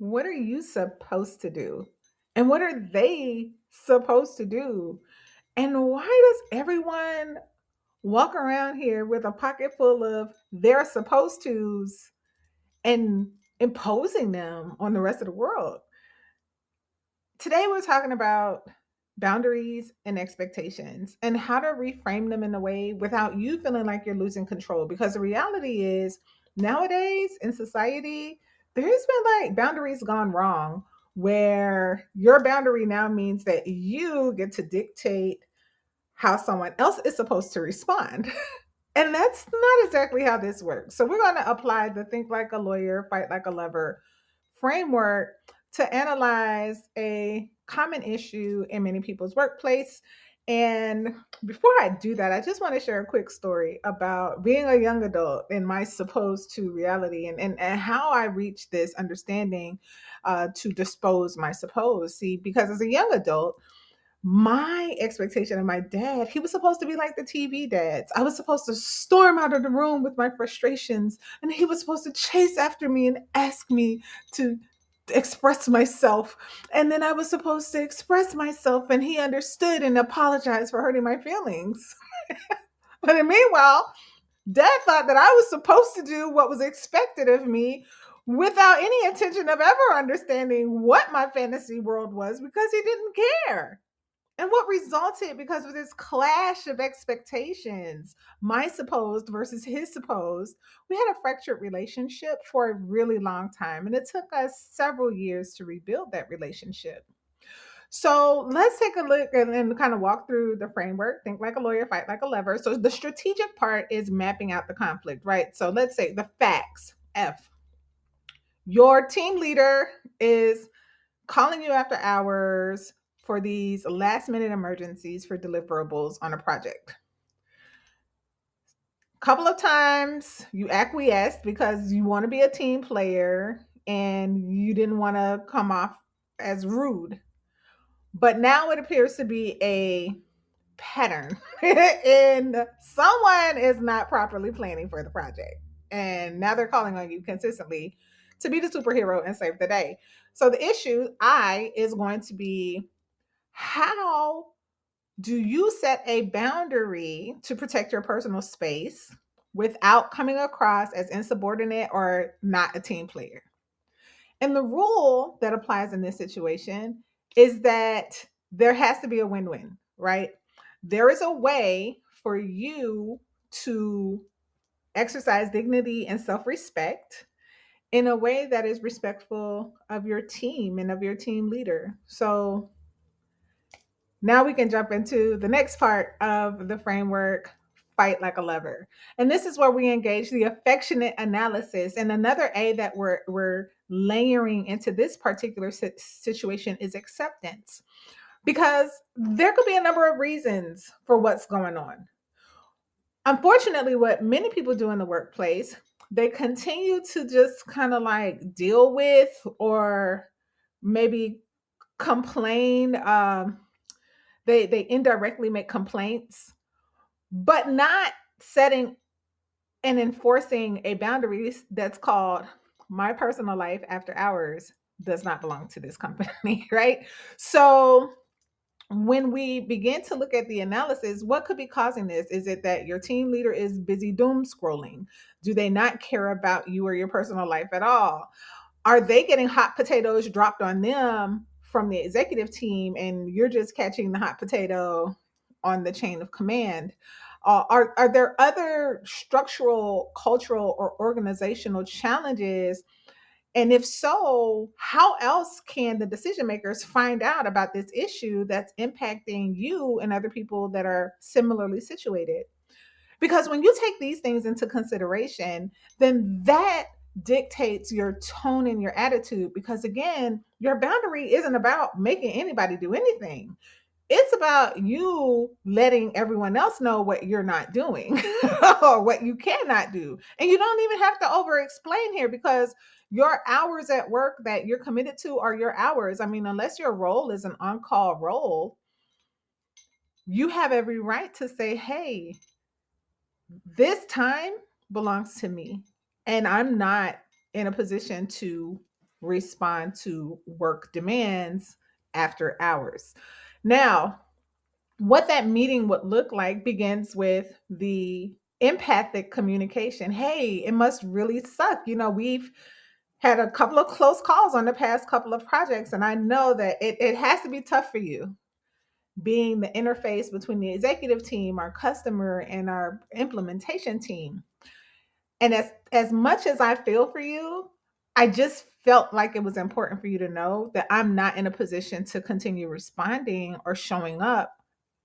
What are you supposed to do? And what are they supposed to do? And why does everyone walk around here with a pocket full of their supposed tos and imposing them on the rest of the world? Today, we're talking about boundaries and expectations and how to reframe them in a way without you feeling like you're losing control. Because the reality is, nowadays in society, there's been like boundaries gone wrong where your boundary now means that you get to dictate how someone else is supposed to respond. And that's not exactly how this works. So, we're going to apply the think like a lawyer, fight like a lover framework to analyze a common issue in many people's workplace. And before I do that, I just want to share a quick story about being a young adult and my supposed to reality and how I reached this understanding to dispose my supposed. See, because as a young adult, my expectation of my dad, he was supposed to be like the TV dads. I was supposed to storm out of the room with my frustrations, and he was supposed to chase after me and ask me to express myself. And then I was supposed to express myself, and he understood and apologized for hurting my feelings. But in meanwhile, dad thought that I was supposed to do what was expected of me without any intention of ever understanding what my fantasy world was because he didn't care. And what resulted because of this clash of expectations, my supposed versus his supposed, we had a fractured relationship for a really long time. And it took us several years to rebuild that relationship. So let's take a look and kind of walk through the framework. Think like a lawyer, fight like a lover. So the strategic part is mapping out the conflict, right? So let's say the facts. F. Your team leader is calling you after hours for these last minute emergencies for deliverables on a project. Couple of times you acquiesced because you want to be a team player and you didn't want to come off as rude. But now it appears to be a pattern and someone is not properly planning for the project. And now they're calling on you consistently to be the superhero and save the day. So the issue I is going to be, how do you set a boundary to protect your personal space without coming across as insubordinate or not a team player? And the rule that applies in this situation is that there has to be a win win, right? There is a way for you to exercise dignity and self respect in a way that is respectful of your team and of your team leader. So, now we can jump into the next part of the framework, fight like a lover. And this is where we engage the affectionate analysis. And another A that we're layering into this particular situation is acceptance. Because there could be a number of reasons for what's going on. Unfortunately, what many people do in the workplace, they continue to just kind of like deal with or maybe complain. They indirectly make complaints, but not setting and enforcing a boundary that's called my personal life after hours does not belong to this company, right? So when we begin to look at the analysis, what could be causing this? Is it that your team leader is busy doom scrolling? Do they not care about you or your personal life at all? Are they getting hot potatoes dropped on them from the executive team and you're just catching the hot potato on the chain of command? Are there other structural, cultural, or organizational challenges? And if so, how else can the decision makers find out about this issue that's impacting you and other people that are similarly situated? Because when you take these things into consideration, then that dictates your tone and your attitude. Because again, your boundary isn't about making anybody do anything. It's about you letting everyone else know what you're not doing or what you cannot do. And you don't even have to over explain here because your hours at work that you're committed to are your hours. I mean, unless your role is an on call role, you have every right to say, hey, this time belongs to me. And I'm not in a position to respond to work demands after hours. Now, what that meeting would look like begins with the empathic communication. Hey, it must really suck. We've had a couple of close calls on the past couple of projects, and I know that it has to be tough for you being the interface between the executive team, our customer, and our implementation team. And as much as I feel for you, I just felt like it was important for you to know that I'm not in a position to continue responding or showing up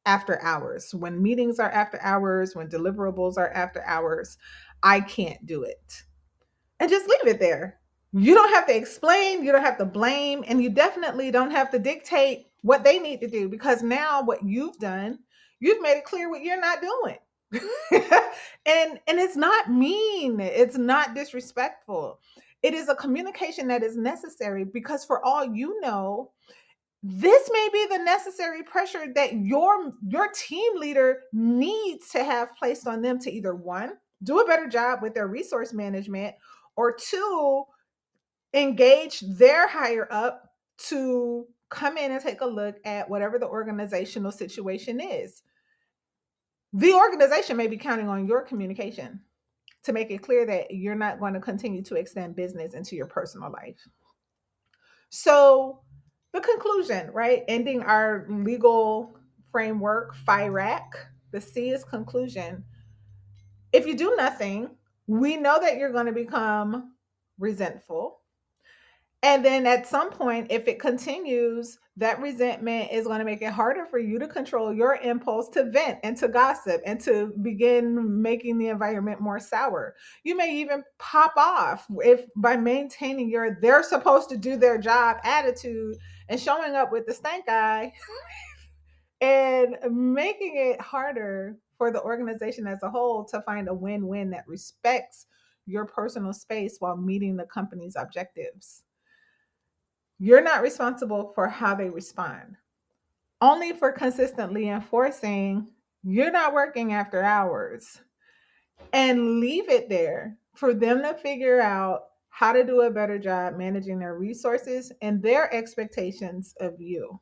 after hours. When meetings are after hours, when deliverables are after hours, I can't do it. And just leave it there. You don't have to explain, you don't have to blame, and you definitely don't have to dictate what they need to do, because now what you've done, you've made it clear what you're not doing. And it's not mean, it's not disrespectful. It is a communication that is necessary, because for all you know, this may be the necessary pressure that your team leader needs to have placed on them to either one, do a better job with their resource management, or two, engage their higher up to come in and take a look at whatever the organizational situation is. The organization may be counting on your communication to make it clear that you're not going to continue to extend business into your personal life. So, the conclusion, right? Ending our legal framework, FIRAC, the C is conclusion. If you do nothing, we know that you're going to become resentful. And then at some point, if it continues, that resentment is going to make it harder for you to control your impulse to vent and to gossip and to begin making the environment more sour. You may even pop off if by maintaining your they're supposed to do their job attitude and showing up with the stank eye and making it harder for the organization as a whole to find a win-win that respects your personal space while meeting the company's objectives. You're not responsible for how they respond, only for consistently enforcing you're not working after hours, and leave it there for them to figure out how to do a better job managing their resources and their expectations of you.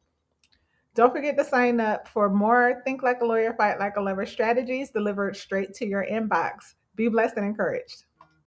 Don't forget to sign up for more Think Like a Lawyer, Fight Like a Lover strategies delivered straight to your inbox. Be blessed and encouraged.